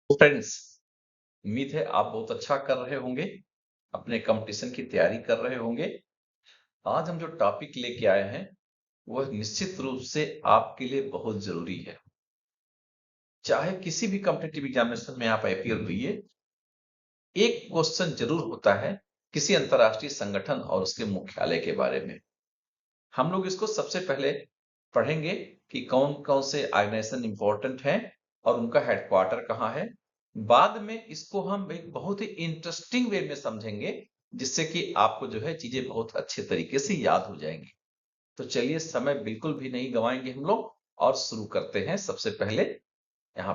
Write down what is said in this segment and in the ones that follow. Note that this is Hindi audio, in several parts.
फ्रेंड्स, उम्मीद है आप बहुत अच्छा कर रहे होंगे, अपने कंपटीशन की तैयारी कर रहे होंगे। आज हम जो टॉपिक लेके आए हैं वह निश्चित रूप से आपके लिए बहुत जरूरी है। चाहे किसी भी कॉम्पिटिटिव एग्जामिनेशन में आप अपीयर हुइए, एक क्वेश्चन जरूर होता है किसी अंतरराष्ट्रीय संगठन और उसके मुख्यालय के बारे में। हम लोग इसको सबसे पहले पढ़ेंगे कि कौन कौन से ऑर्गेनाइजेशन इंपॉर्टेंट हैं और उनका हेडक्वार्टर कहाँ है। बाद में इसको हम एक बहुत ही इंटरेस्टिंग वे में समझेंगे, जिससे कि आपको जो है चीजें बहुत अच्छे तरीके से याद हो जाएंगी। तो चलिए, समय बिल्कुल भी नहीं गवाएंगे हम लोग और शुरू करते हैं। सबसे पहले यहाँ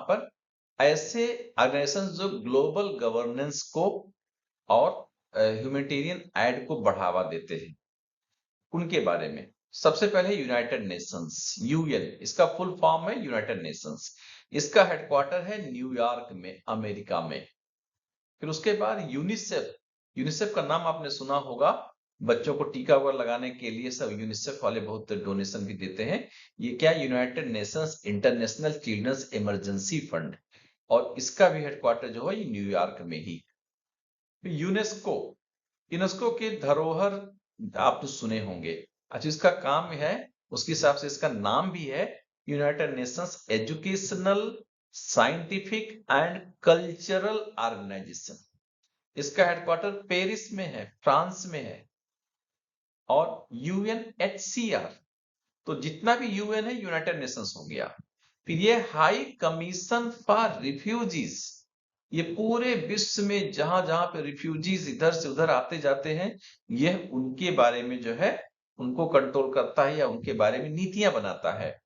पर ऐसे ऑर्गेनाइजेशन जो ग्लोबल गवर्नेंस को और ह्यूमैनिटेरियन एड को बढ़ावा देते हैं, उनके बारे में। सबसे पहले यूनाइटेड नेशंस, यूएन, इसका फुल फॉर्म है यूनाइटेड नेशंस। इसका हेडक्वार्टर है न्यूयॉर्क में, अमेरिका में। फिर उसके बाद यूनिसेफ। यूनिसेफ का नाम आपने सुना होगा, बच्चों को टीका वगैरह लगाने के लिए सब यूनिसेफ वाले बहुत डोनेशन भी देते हैं। ये क्या, United Nations International Children's Emergency Fund, और इसका भी हेडक्वार्टर जो है न्यूयॉर्क में ही। यूनेस्को, यूनेस्को के धरोहर आप तो सुने होंगे। अच्छा, इसका काम है, उसके हिसाब से इसका नाम भी है United Nations Educational, Scientific and Cultural Organization. इसका हेडक्वार्टर पेरिस में है, फ्रांस में है। और यूएनएचसीआर, तो जितना भी यूएन है यूनाइटेड नेशंस हो गया। फिर ये हाई कमीशन फॉर रिफ्यूजीज, ये पूरे विश्व में जहां जहां पे रिफ्यूजीज इधर से उधर आते जाते हैं, यह उनके बारे में जो है उनको कंट्रोल करता है या उनके बारे में नीतियां बनाता है।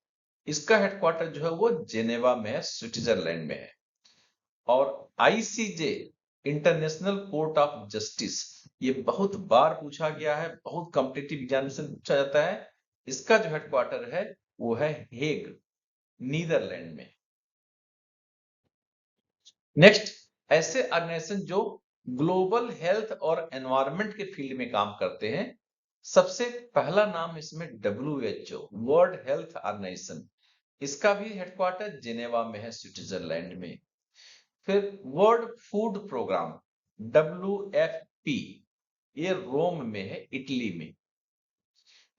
इसका हेडक्वार्टर जो है वो जेनेवा में है, स्विट्जरलैंड में है। और ICJ, international Court of justice, ये बहुत बार पूछा गया है, बहुत कॉम्पिटिटिव एग्जामिनेशन पूछा जाता है। इसका जो हेडक्वार्टर है वो है हेग, नीदरलैंड में। नेक्स्ट, ऐसे ऑर्गेनाइजेशन जो ग्लोबल हेल्थ और एनवायरनमेंट के फील्ड में काम करते हैं। सबसे पहला नाम इसमें WHO, वर्ल्ड हेल्थ ऑर्गेनाइजेशन। इसका भी हेडक्वार्टर जेनेवा में है, स्विट्जरलैंड में। फिर वर्ल्ड फूड प्रोग्राम, WFP, ये रोम में है, इटली में।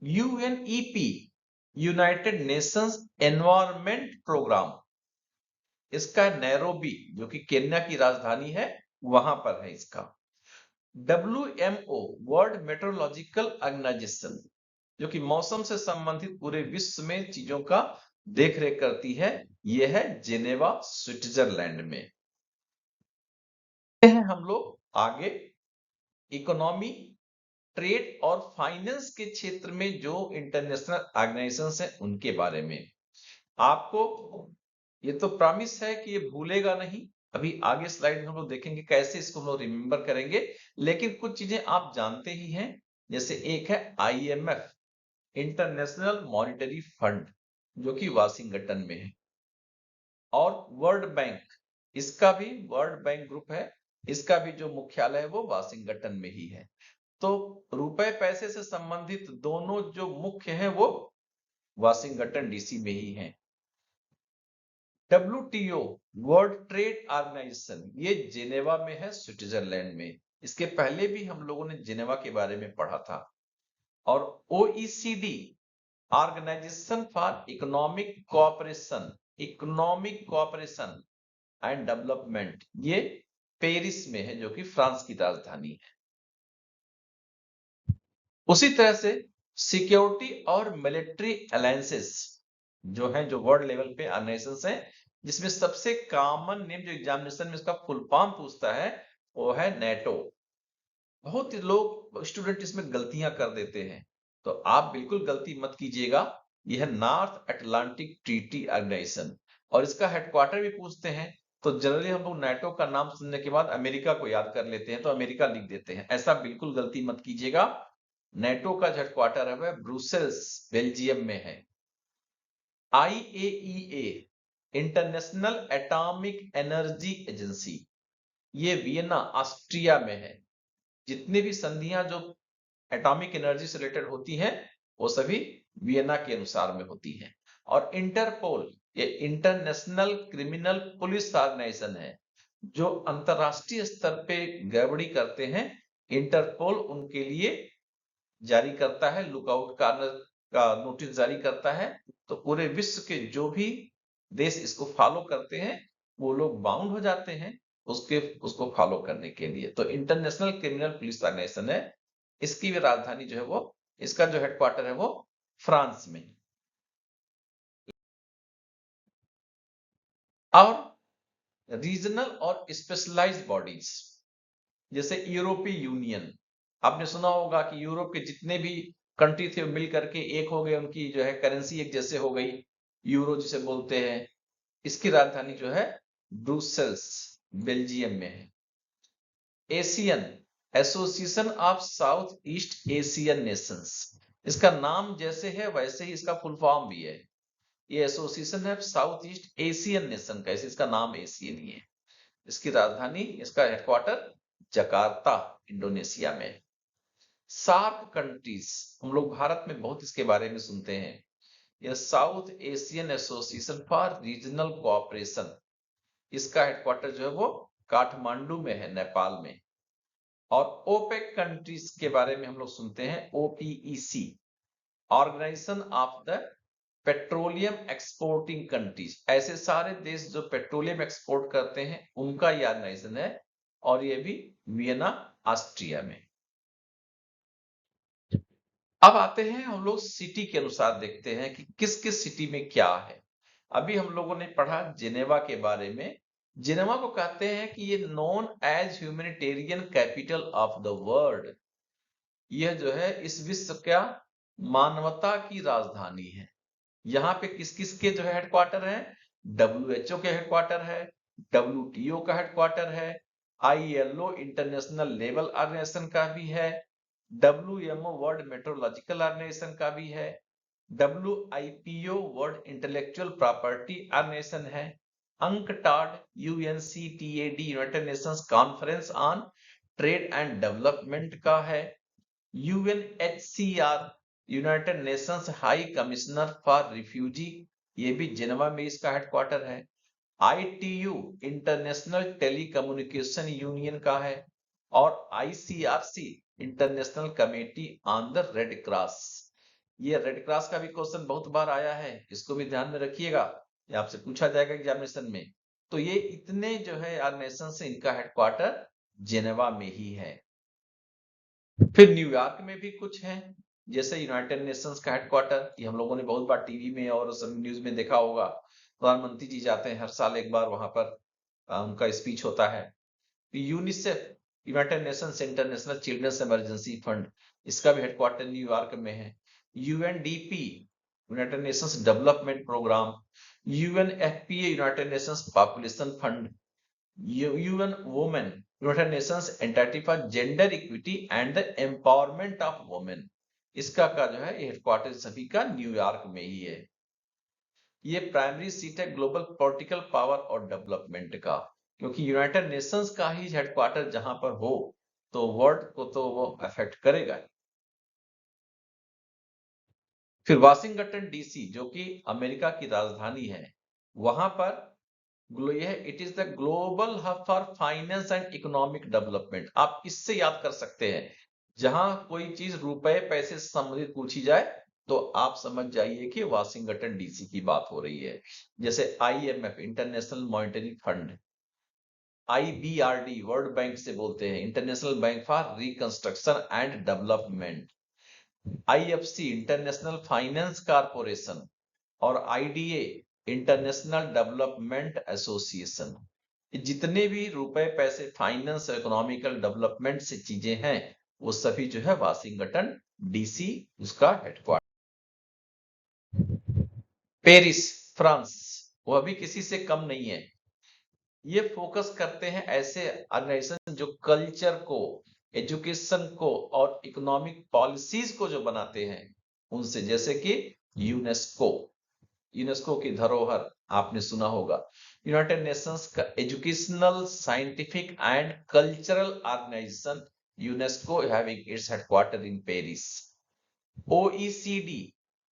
UNEP, United Nations Environment Programme, इसका नैरोबी, जो कि केन्या की राजधानी है, वहां पर है इसका। WMO, वर्ल्ड मेट्रोलॉजिकल ऑर्गेनाइजेशन, जो कि मौसम से संबंधित पूरे विश्व में चीजों का देखरेख करती है, यह है जेनेवा, स्विट्जरलैंड में। हम लोग आगे इकोनॉमी, ट्रेड और फाइनेंस के क्षेत्र में जो इंटरनेशनल ऑर्गेनाइजेशंस हैं उनके बारे में। आपको ये तो प्रॉमिस है कि ये भूलेगा नहीं। अभी आगे स्लाइड में हम लोग देखेंगे कैसे इसको हम लोग रिमेंबर करेंगे, लेकिन कुछ चीजें आप जानते ही हैं। जैसे एक है IMF, इंटरनेशनल मॉनिटरी फंड, जो कि वाशिंगटन में है। और वर्ल्ड बैंक, इसका भी वर्ल्ड बैंक ग्रुप है, इसका भी जो मुख्यालय है वो वाशिंगटन में ही है। तो रुपए पैसे से संबंधित दोनों जो मुख्य हैं वो वाशिंगटन DC में ही हैं। WTO, वर्ल्ड ट्रेड ऑर्गेनाइजेशन, ये जेनेवा में है, स्विट्जरलैंड में। इसके पहले भी हम लोगों ने जेनेवा के बारे में पढ़ा था। और OECD, Organization for Economic Cooperation and Development, ये पेरिस में है, जो कि फ्रांस की राजधानी है। उसी तरह से सिक्योरिटी और मिलिट्री अलायंसेस जो हैं, जो वर्ल्ड लेवल पे ऑर्गेनाइजेशंस हैं, जिसमें सबसे कॉमन नेम जो एग्जामिनेशन में इसका फुल फॉर्म पूछता है वो है नेटो। बहुत लोग स्टूडेंट इसमें गलतियां कर देते हैं, तो आप बिल्कुल गलती मत कीजिएगा। यह नॉर्थ अटलांटिक ट्रीटी ऑर्गेनाइजेशन, और इसका हेडक्वार्टर भी पूछते हैं तो जनरली हम लोग नेटो का नाम सुनने के बाद अमेरिका को याद कर लेते हैं, तो अमेरिका लिख देते हैं। ऐसा बिल्कुल गलती मत कीजिएगा। नेटो का हेडक्वार्टर है वह ब्रुसेल्स, बेल्जियम में है। IAEA, International Atomic Energy agency, ये वियना, ऑस्ट्रिया में है। जितनी भी संधियां जो एटॉमिक एनर्जी से रिलेटेड होती हैं वो सभी वियना के अनुसार में होती हैं। और इंटरपोल, ये इंटरनेशनल क्रिमिनल पुलिस ऑर्गेनाइजेशन है, जो अंतरराष्ट्रीय स्तर पे गड़बड़ी करते हैं इंटरपोल उनके लिए जारी करता है, लुकआउट का नोटिस जारी करता है। तो पूरे विश्व के जो भी देश इसको फॉलो करते हैं वो लोग बाउंड हो जाते हैं उसको फॉलो करने के लिए। तो इंटरनेशनल क्रिमिनल पुलिस ऑर्गेनाइजेशन है, इसकी भी राजधानी जो है वो, इसका जो हेडक्वार्टर है वो फ्रांस में। और रीजनल और स्पेशलाइज्ड बॉडीज जैसे यूरोपीय यूनियन, आपने सुना होगा कि यूरोप के जितने भी कंट्री थे मिल करके एक हो गए, उनकी जो है करेंसी एक जैसे हो गई, यूरो जिसे बोलते हैं। इसकी राजधानी जो है ब्रुसेल्स बेल्जियम में है। Asian association of South East Asian Nations, इसका नाम जैसे है वैसे ही इसका फुल फॉर्म भी है। ये एसोसिएशन है साउथ ईस्ट एशियन नेशन का, इसका नाम एशियन ही है। इसकी राजधानी, इसका हेडक्वार्टर जकार्ता इंडोनेशिया में। सार्क कंट्रीज, हम लोग भारत में बहुत इसके बारे में सुनते हैं। यह south Asian Association for Regional Cooperation, इसका हेडक्वार्टर जो है वो काठमांडू में है, नेपाल में। और ओपेक कंट्रीज के बारे में हम लोग सुनते हैं, OPEC, Organization of the Petroleum Exporting Countries, ऐसे सारे देश जो पेट्रोलियम एक्सपोर्ट करते हैं उनका ये ऑर्गेनाइजेशन है, और ये भी वियना ऑस्ट्रिया में। अब आते हैं हम लोग सिटी के अनुसार देखते हैं कि किस किस सिटी में क्या है। अभी हम लोगों ने पढ़ा जेनेवा के बारे में। जेनेवा को कहते हैं कि ये known as humanitarian capital of the world, यह जो है इस विश्व का मानवता की राजधानी है। यहाँ पे किस किस के जो है हेडक्वार्टर है, WHO के हेडक्वार्टर है, WTO का हेडक्वार्टर है, ILO इंटरनेशनल लेबल ऑर्गेनाइजेशन का भी है, WMO वर्ल्ड मेट्रोलॉजिकल ऑर्गेनाइजेशन का भी है, WIPO World Intellectual Property Organization है, UNCTAD UNCTAD United Nations Conference on Trade and Development का है, UNHCR United Nations High Commissioner for Refugee, ये भी जेनेवा में इसका हेडक्वार्टर है। ITU इंटरनेशनल टेलीकम्युनिकेशन यूनियन का है, और ICRC international committee on the red cross, ये रेड क्रॉस का भी क्वेश्चन बहुत बार आया है, इसको भी ध्यान में रखिएगा, ये आपसे पूछा जाएगा एग्जामिनेशन में। तो ये इतने जो है ऑर्गेनाइजेशन से इनका हेडक्वार्टर जेनेवा में ही है। फिर न्यूयॉर्क में भी कुछ है, जैसे यूनाइटेड नेशंस का हेडक्वार्टर, ये हम लोगों ने बहुत बार टीवी में और सब न्यूज में देखा होगा। प्रधानमंत्री जी जाते हैं हर साल एक बार वहां पर, उनका स्पीच होता है। UNICEF United Nations International Children's Emergency Fund, इसका भी हेडक्वार्टर न्यूयॉर्क में है। UNDP United Nations Development Programme, UNFPA United Nations Population Fund, UN Women United Nations Entity for Gender Equity and the Empowerment of Women, इसका का जो है हेडक्वार्टर सभी का न्यूयॉर्क में ही है। ये प्राइमरी सीट है ग्लोबल पॉलिटिकल पावर और डेवलपमेंट का, क्योंकि यूनाइटेड नेशंस का ही हेडक्वार्टर जहां पर हो तो वर्ल्ड को तो वो अफेक्ट करेगा। फिर वाशिंगटन डीसी जो कि अमेरिका की राजधानी है, वहां पर यह it is the global hub for finance and economic development, आप इससे याद कर सकते हैं। जहां कोई चीज रुपए पैसे से संबंधित पूछी जाए तो आप समझ जाइए कि वाशिंगटन डीसी की बात हो रही है। जैसे IMF international monetary fund, IBRD world bank से बोलते हैं, international bank for reconstruction and development, IFC international finance corporation, और IDA इंटरनेशनल डेवलपमेंट एसोसिएशन। जितने भी रुपए पैसे फाइनेंस और इकोनॉमिकल डेवलपमेंट से चीजें हैं वो सभी जो है वाशिंगटन डीसी उसका हेडक्वार्टर। पेरिस फ्रांस, वह भी किसी से कम नहीं है। ये फोकस करते हैं ऐसे ऑर्गेनाइजेशन जो कल्चर को, एजुकेशन को और इकोनॉमिक पॉलिसीज को जो बनाते हैं उनसे, जैसे कि यूनेस्को, यूनेस्को की धरोहर आपने सुना होगा। यूनाइटेड नेशंस का Educational Scientific and Cultural Organization UNESCO having its headquarter in Paris. OECD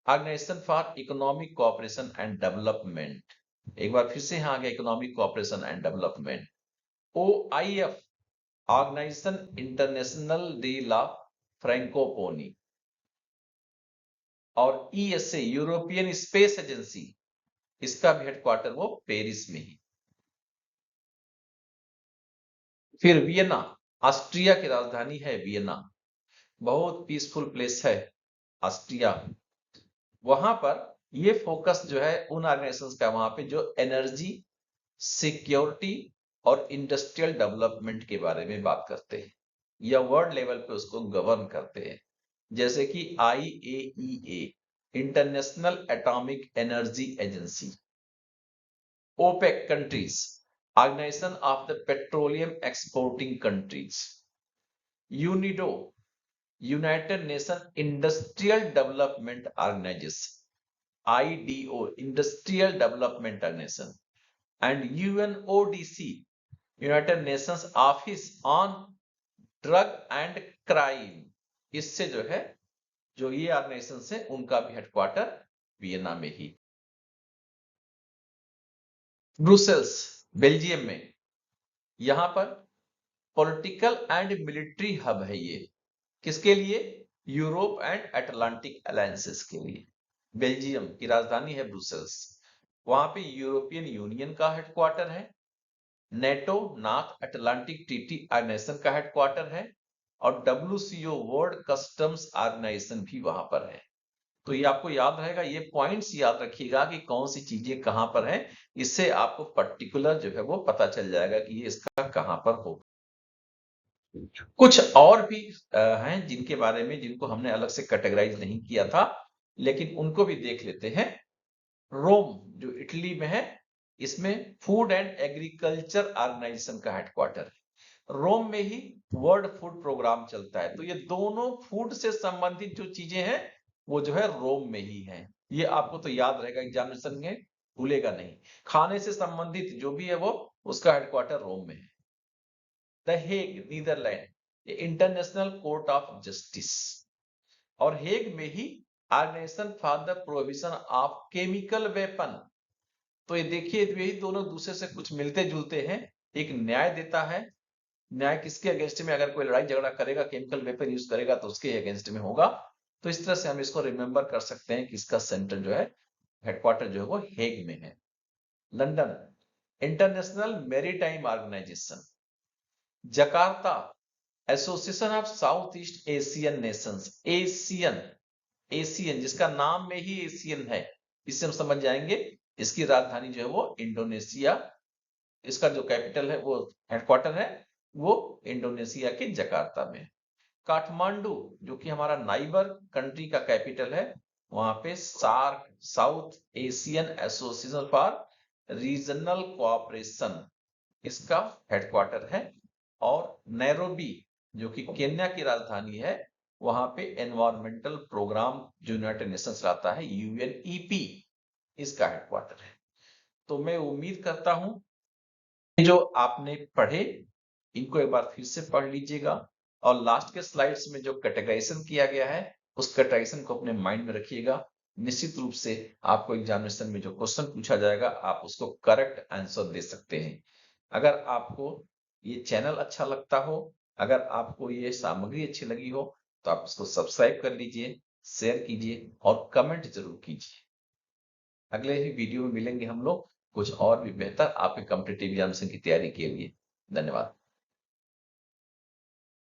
Organization for Economic Cooperation and Development, एक बार फिर से यहाँ आ गया Economic Cooperation and Development. OIF, Organization International de la Francophonie. और ESA, यूरोपियन स्पेस एजेंसी, इसका भी हेडक्वार्टर वो पेरिस में ही। फिर वियना, ऑस्ट्रिया की राजधानी है वियना, बहुत पीसफुल प्लेस है ऑस्ट्रिया। वहां पर ये फोकस जो है उन ऑर्गेनाइजेशंस का वहां पे जो एनर्जी, सिक्योरिटी और इंडस्ट्रियल डेवलपमेंट के बारे में बात करते हैं या वर्ल्ड लेवल पे उसको गवर्न करते हैं, जैसे कि IAEA, International Atomic Energy Agency. OPEC countries, Organization of the Petroleum Exporting Countries. UNIDO, United Nation Industrial Development Organization, IDO, Industrial Development Organization. And UNODC, United Nations Office on Drug and Crime. इससे जो ये ऑर्गेनाइजेशन है उनका भी हेडक्वार्टर वियना में ही। ब्रुसेल्स, बेल्जियम में, यहां पर पॉलिटिकल एंड मिलिट्री हब है ये। किसके लिए? यूरोप एंड अटलांटिक अलायंसेस के लिए। बेल्जियम की राजधानी है ब्रुसेल्स। वहां पे यूरोपियन यूनियन का हेडक्वार्टर है, NATO, North Atlantic Treaty Organization का हेडक्वार्टर है, और WCO, वर्ल्ड कस्टम्स ऑर्गेनाइजेशन भी वहां पर है। तो ये आपको याद रहेगा, ये पॉइंट्स याद रखिएगा कि कौन सी चीजें कहां पर हैं। इससे आपको पर्टिकुलर जो है वो पता चल जाएगा कि ये इसका कहां पर होगा। कुछ और भी हैं जिनके बारे में, जिनको हमने अलग से कैटेगराइज नहीं किया था, लेकिन उनको भी देख लेते हैं। रोम, जो इटली में है, इसमें फूड एंड एग्रीकल्चर ऑर्गेनाइजेशन का हेडक्वार्टर है। रोम में ही वर्ल्ड फूड प्रोग्राम चलता है। तो ये दोनों फूड से संबंधित जो चीजें हैं वो जो है रोम में ही है। ये आपको तो याद रहेगा, एग्जामिनेशन में भूलेगा नहीं। खाने से संबंधित जो भी है वो, उसका हेडक्वार्टर रोम में है। The Hague, Netherlands, International Court of Justice, और हेग में ही Organisation for the Prohibition of Chemical Weapon. तो ये देखिए, यही दोनों दूसरे से कुछ मिलते जुलते हैं। एक न्याय देता है, न्याय किसके अगेंस्ट में? अगर कोई लड़ाई झगड़ा करेगा, केमिकल वेपन यूज करेगा, तो उसके अगेंस्ट में होगा। तो इस तरह से हम इसको रिमेंबर कर सकते हैं कि इसका सेंटर जो है, हेडक्वार्टर जो है वो हेग में है। London, International Maritime Organization. Jakarta, Association of South East Asian Nations, Asian जिसका नाम में ही एशियन है, इससे हम समझ जाएंगे। इसकी राजधानी जो है वो इंडोनेशिया, इसका जो कैपिटल है, वो हेडक्वार्टर है, वो इंडोनेशिया के जकार्ता में। काठमांडू, जो कि हमारा नाइबर कंट्री का कैपिटल है, वहां पे SAARC, South Asian Association for Regional Cooperation, इसका हेडक्वार्टर है। और नैरोबी, जो कि केन्या की राजधानी है, वहां पे एनवायरमेंटल प्रोग्राम जो यूनाइटेड नेशंस लाता है, UNEP, इसका हेडक्वार्टर है। तो मैं उम्मीद करता हूं जो आपने पढ़े, इनको एक बार फिर से पढ़ लीजिएगा, और लास्ट के स्लाइड्स में जो कैटेगराइजेशन किया गया है, उस कैटेगराइजेशन को अपने माइंड में रखिएगा। निश्चित रूप से आपको एग्जामिनेशन में जो क्वेश्चन पूछा जाएगा, आप उसको करेक्ट आंसर दे सकते हैं। अगर आपको ये चैनल अच्छा लगता हो, अगर आपको ये सामग्री अच्छी लगी हो, तो आप इसको सब्सक्राइब कर लीजिए, शेयर कीजिए और कमेंट जरूर कीजिए। अगले ही वीडियो में मिलेंगे हम लोग कुछ और भी बेहतर आपके कॉम्पिटिटिव एग्जामिनेशन की तैयारी के लिए। धन्यवाद।